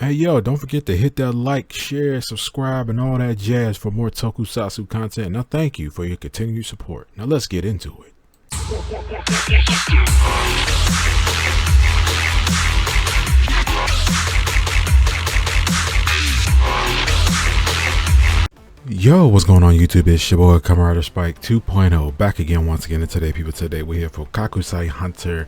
Hey yo, don't forget to hit that like, share, subscribe, and all that jazz for more tokusatsu content. Now thank you for your continued support. Now let's get into it. Yo, what's going on YouTube? It's your boy Kamen Spike 2.0 back again once again. And today we're here for Kakusei Hunter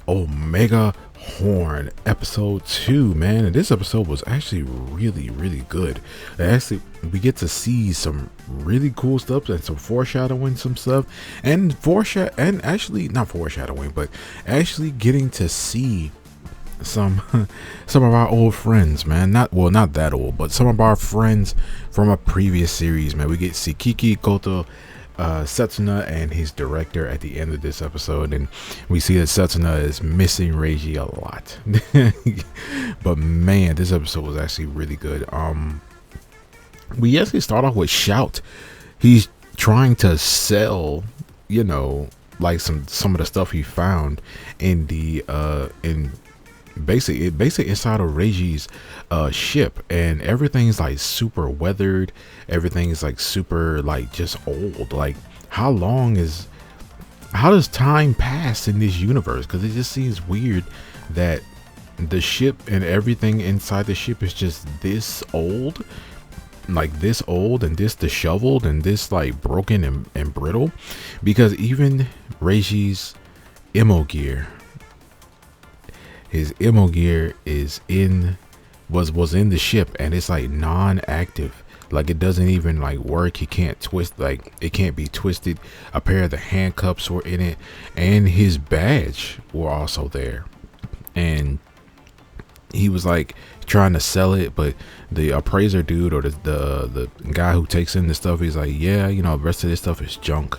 OMegahorn episode 2, man. And this episode was actually really good. We get to see some really cool stuff and some foreshadowing some stuff, and actually not foreshadowing, but actually getting to see some of our old friends, man. Not that old, but some of our friends from a previous series, man. We get to see Kiki, Koto, Setsuna, and his director at the end of this episode, and we see that Setsuna is missing Reiji a lot. But man, this episode was actually really good. We actually start off with Shout. He's trying to sell, like some of the stuff he found in the basically inside of Reiji's ship, and everything's like super weathered, everything's like super like just old. Like how does time pass in this universe? Because it just seems weird that the ship and everything inside the ship is just this old, like this old, and this disheveled, and this like broken and brittle. Because even Reiji's OMegahorn, his OMegahorn was in the ship, and it's like non-active. Like it doesn't even like work. He can't twist, like it can't be twisted. A pair of the handcuffs were in it, and his badge were also there. And he was like trying to sell it, but the appraiser dude, or the guy who takes in the stuff, he's like, yeah, the rest of this stuff is junk,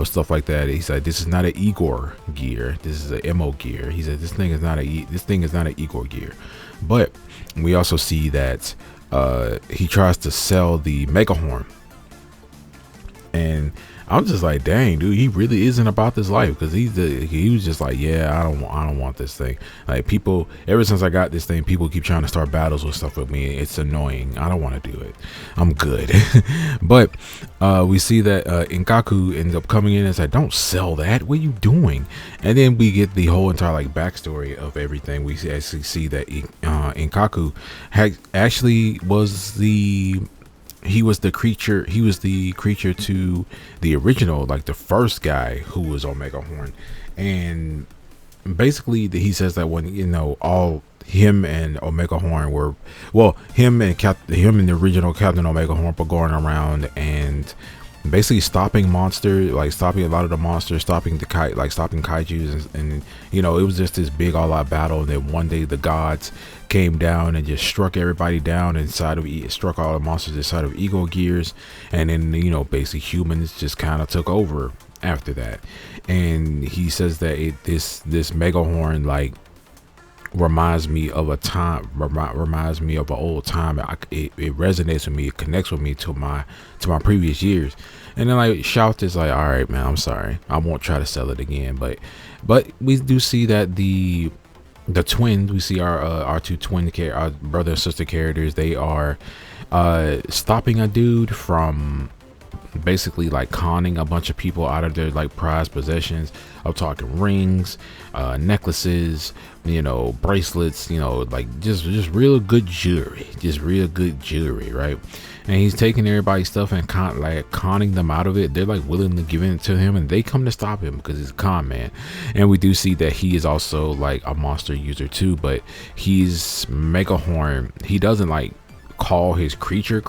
stuff like that. He's like, this is not an Igor gear, this is an OMegahorn. He said this thing is not an Igor gear. But we also see that he tries to sell the Megahorn, and I'm just like, dang, dude, he really isn't about this life. Because he was just like, yeah, I don't want this thing. Like, people, ever since I got this thing, people keep trying to start battles with stuff with me. It's annoying. I don't want to do it. I'm good. But we see that Inkaku ends up coming in and said, don't sell that. What are you doing? And then we get the whole entire like backstory of everything. We actually see that Inkaku actually was the creature to the original, like the first guy who was OMegahorn. And basically he says that when all him and OMegahorn were, well, him and the original Captain OMegahorn were going around and basically stopping monsters, like stopping a lot of the monsters, stopping kaijus, and it was just this big all-out battle. And then one day the gods came down and just struck everybody down struck all the monsters inside of Ego Gears, and then basically humans just kind of took over after that. And he says that this Megahorn like reminds me of an old time. It resonates with me, it connects with me to my previous years. And then like Shout is like, all right, man, I'm sorry, I won't try to sell it again. But we do see that the twins, we see our two our brother and sister characters, they are stopping a dude from basically like conning a bunch of people out of their like prized possessions. I'm talking rings, necklaces, bracelets, like just real good jewelry, right? And he's taking everybody's stuff and conning them out of it. They're like willing to give it to him, and they come to stop him because he's a con man. And we do see that he is also like a monster user too, but he's Megahorn. He doesn't like call his creature.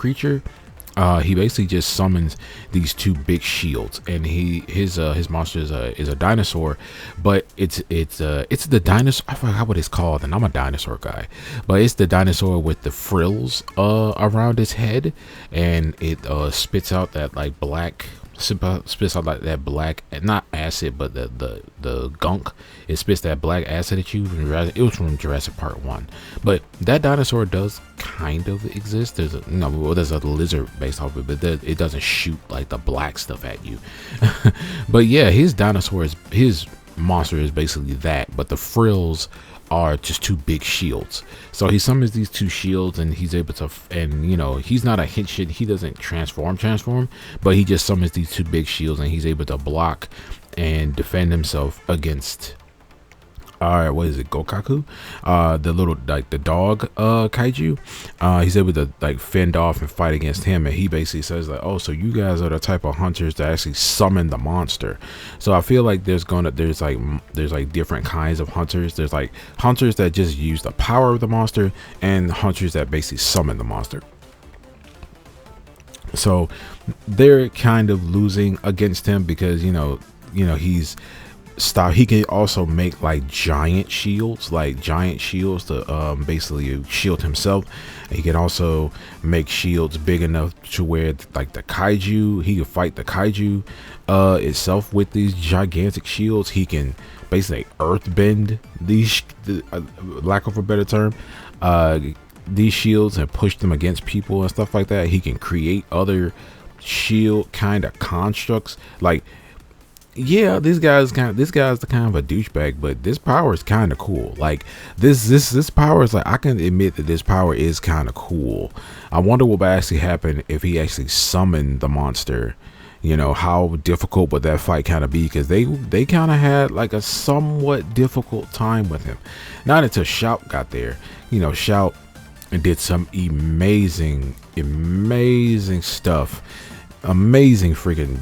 He basically just summons these two big shields, and his monster is a dinosaur, but it's the dinosaur. I forgot what it's called, and I'm a dinosaur guy, but it's the dinosaur with the frills around its head, and it spits out that like black spits out like that black, not acid, but the gunk. It spits that black acid at you. It was from Jurassic Park 1, but that dinosaur does kind of exist. There's a lizard based off of it, but it doesn't shoot like the black stuff at you. But yeah, his dinosaur is his monster is basically that, but the frills are just two big shields. So he summons these two shields, and he's able to, and you know, he's not a hit shit. He doesn't transform, but he just summons these two big shields, and he's able to block and defend himself against. What is it, Gokaku? The little, like, the dog kaiju. He's able to like fend off and fight against him, and he basically says like, oh, so you guys are the type of hunters that actually summon the monster. So I feel like there's like different kinds of hunters. There's like hunters that just use the power of the monster, and hunters that basically summon the monster. So they're kind of losing against him because you know he can also make like giant shields to basically shield himself. He can also make shields big enough to where like the kaiju, he can fight the kaiju itself with these gigantic shields. He can basically earthbend these, lack of a better term, these shields, and push them against people and stuff like that. He can create other shield kind of constructs. Like, yeah, this guy's the kind of a douchebag, but this power is kind of cool. Like this power is like, I can admit that this power is kind of cool. I wonder what would actually happen if he actually summoned the monster. You know, how difficult would that fight kind of be? Because they kind of had like a somewhat difficult time with him. Not until Shout got there. You know, Shout did some amazing stuff, amazing freaking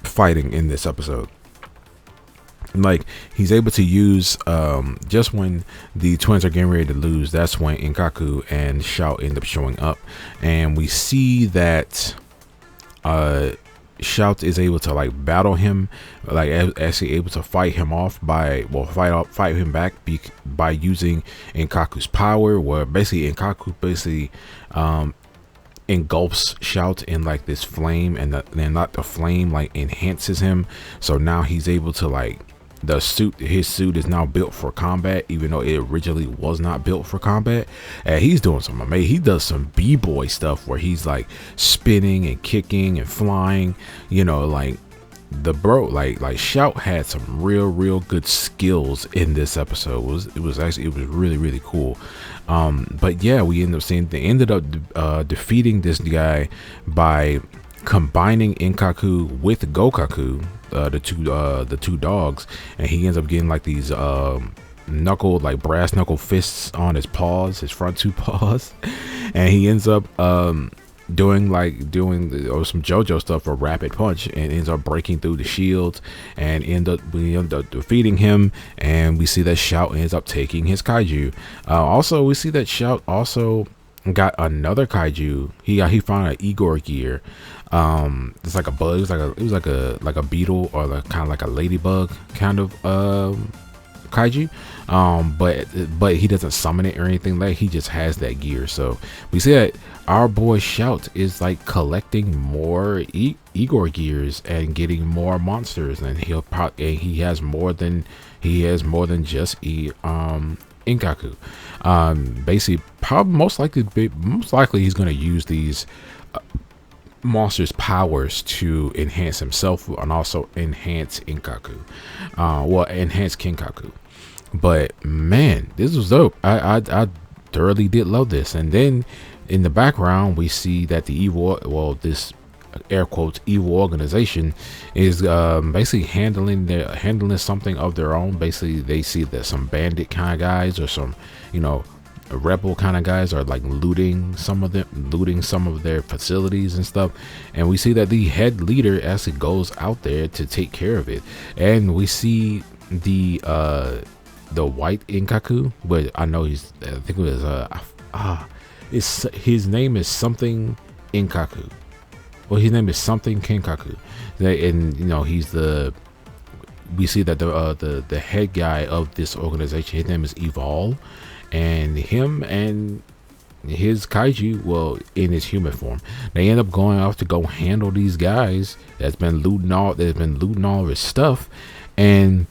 fighting in this episode. Like, he's able to use just when the twins are getting ready to lose, that's when Inkaku and Shout end up showing up, and we see that Shout is able to like battle him, like actually able to fight him off fight him back by using Inkaku's power, where basically Inkaku engulfs Shout in like this flame, and not the flame like enhances him. So now he's able to like, his suit is now built for combat, even though it originally was not built for combat. And he's doing some amazing, he does some b-boy stuff where he's like spinning and kicking and flying, you know, like the bro, like Shout had some real good skills in this episode. It was really cool. But yeah, we ended up defeating this guy by combining Inkaku with Gokaku, the two dogs, and he ends up getting like these brass knuckle fists on his paws, his front two paws, and he ends up doing some JoJo stuff for rapid punch, and ends up breaking through the shields, and we end up defeating him. And we see that Shout ends up taking his kaiju. Also, we see that Shout also got another kaiju. He found an Igor gear. It's like a bug. It was like a beetle, or kind of like a ladybug kind of kaiju. But he doesn't summon it or anything. Like, he just has that gear. So we see that our boy Shout is like collecting more Igor gears and getting more monsters, and he has more than just Inkaku. Basically, most likely he's going to use these monsters' powers to enhance himself and also enhance Inkaku. Enhance Kinkaku. But man, this was dope. I thoroughly did love this. And then in the background, we see that this air quotes evil organization is basically handling something of their own. Basically, they see that some bandit kind of guys, or some, you know, rebel kind of guys are like looting some of their facilities and stuff. And we see that the head leader actually goes out there to take care of it. And we see the white Inkaku, but I think it was his name is something Inkaku. Well, his name is something Kinkaku. And you know, we see that the head guy of this organization, his name is Evol, and him and his kaiju, well, in his human form, they end up going off to go handle these guys that's been looting all his stuff. And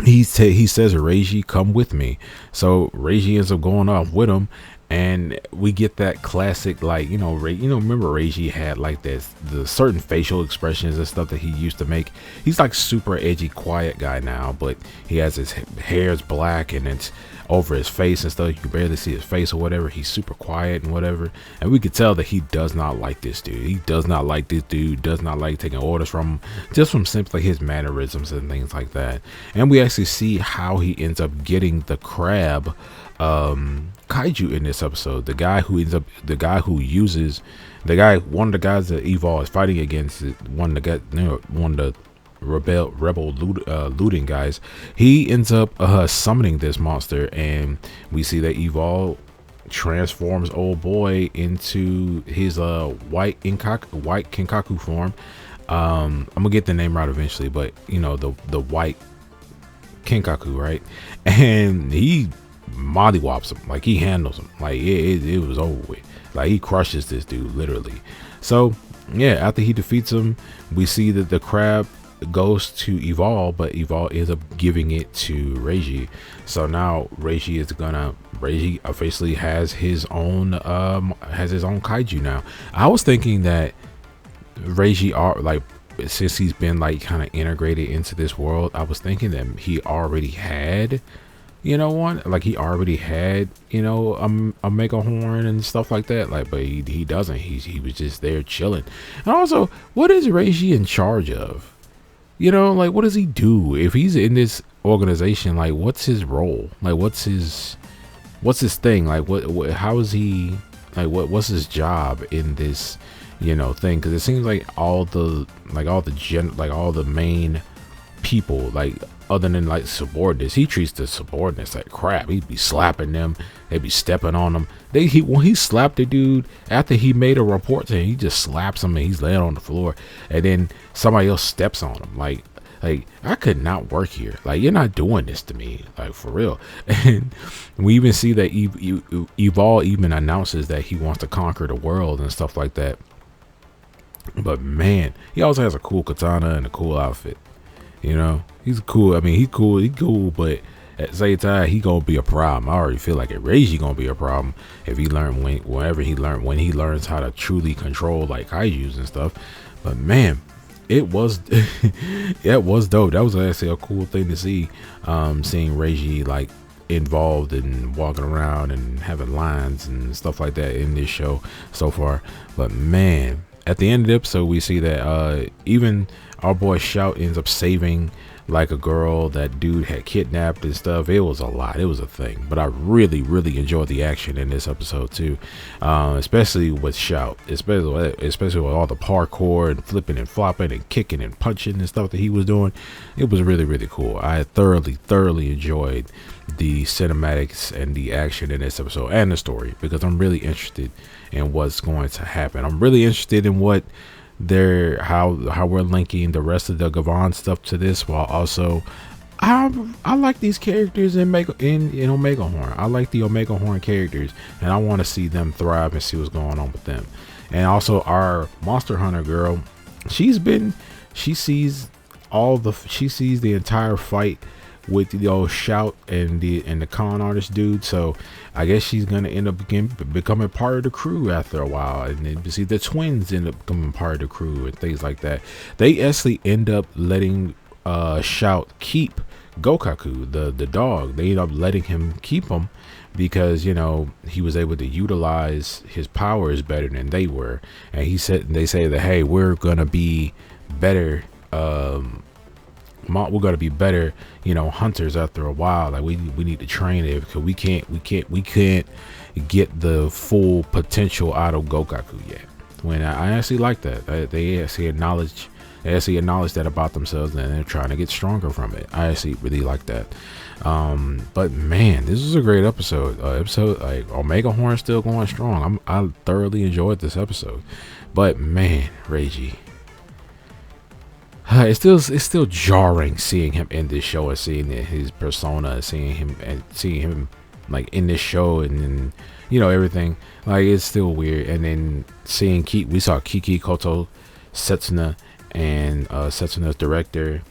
he says, Reiji, come with me. So Reiji ends up going off with him, And we get that classic, like, remember Reiji had like this, the certain facial expressions and stuff that he used to make. He's like super edgy, quiet guy now, but he has his hair's black and it's over his face and stuff. You can barely see his face or whatever. He's super quiet and whatever. And we could tell that he does not like this dude. He does not like this dude, does not like taking orders from him, just from simply his mannerisms and things like that. And we actually see how he ends up getting the crab kaiju in this episode. One of the guys that Evil is fighting against, one of the rebel looting guys, he ends up summoning this monster, and we see that Evil transforms old boy into his white Kinkaku form. I'm gonna get the name right eventually, but the white Kinkaku, right? And he mollywops him, like he handles him, like it was over with. Like he crushes this dude literally. So yeah, after he defeats him, we see that the crab goes to Evolve, but Evolve ends up giving it to Reiji. So now Reiji officially has his own kaiju now. I was thinking that Reiji since he's been like kind of integrated into this world, I was thinking that he already had he already had a Megahorn and stuff like that, like, but he doesn't. He was just there chilling. And also, what is Reiji in charge of? Like, what does he do if he's in this organization? Like, what's his role? Like, what's his thing? Like, what how is he, like, what's his job in this thing? Because it seems like all the main people, like, other than like subordinates, he treats the subordinates like crap. He'd be slapping them, they'd be stepping on him. When he slapped the dude after he made a report to him, he just slaps him and he's laying on the floor, and then somebody else steps on him. Like I could not work here. Like, you're not doing this to me, like, for real. And we even see that Evol even announces that he wants to conquer the world and stuff like that. But man, he also has a cool katana and a cool outfit. He's cool. I mean, he's cool, but at the same time, he gonna be a problem. I already feel like it. Reiji gonna be a problem if he when he learns how to truly control like kaijus and stuff. But man, it was it was dope. That was actually a cool thing to see. Seeing Reiji like involved in walking around and having lines and stuff like that in this show so far. But man, at the end of the episode, we see that even our boy Shout ends up saving like a girl that dude had kidnapped and stuff. It was a lot. It was a thing. But I really, really enjoyed the action in this episode too, especially with Shout, especially with all the parkour and flipping and flopping and kicking and punching and stuff that he was doing. It was really, really cool. I thoroughly enjoyed the cinematics and the action in this episode and the story, because I'm really interested in what's going to happen. I'm really interested in what how we're linking the rest of the Gavon stuff to this, while also I like these characters in OMegahorn. I like the OMegahorn characters, and I want to see them thrive and see what's going on with them. And also our Monster Hunter girl, she sees the entire fight with the old Shout and the con artist dude. So I guess she's gonna end up becoming part of the crew after a while, and then you see the twins end up becoming part of the crew and things like that. They actually end up letting Shout keep Gokaku, the dog. They end up letting him keep him because he was able to utilize his powers better than they were. And they say that, hey, we're gonna be better. We're gonna be better, hunters after a while. Like we need to train it, because we can't get the full potential out of Gokaku yet. When I actually like that. They actually acknowledge that about themselves, and they're trying to get stronger from it. I actually really like that. But man, this was a great episode. Episode like OMegahorn still going strong. I thoroughly enjoyed this episode. But man, Reiji. It's still jarring seeing him in this show and seeing his persona, seeing him like in this show, and then everything. Like, it's still weird. And then seeing we saw Kiki Koto Setsuna and Setsuna's director.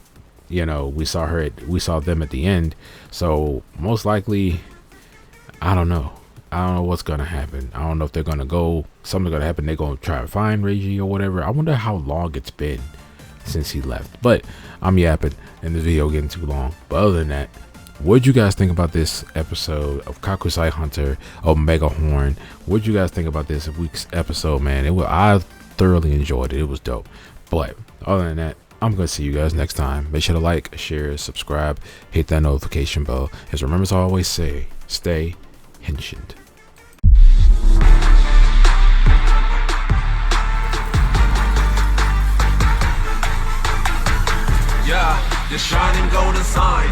We saw them at the end. So most likely, I don't know. I don't know what's gonna happen. I don't know if they're gonna go. Something's gonna happen. They're gonna try to find Reiji or whatever. I wonder how long it's been since he left. But I'm yapping, and the video getting too long. But other than that, what'd you guys think about this episode of Kakusei Hunter OMegahorn? What'd you guys think about this week's episode, man? I thoroughly enjoyed it. It was dope. But other than that, I'm gonna see you guys next time. Make sure to like, share, subscribe, hit that notification bell. As remember to always say, stay henshined. Yeah, the shining golden sign.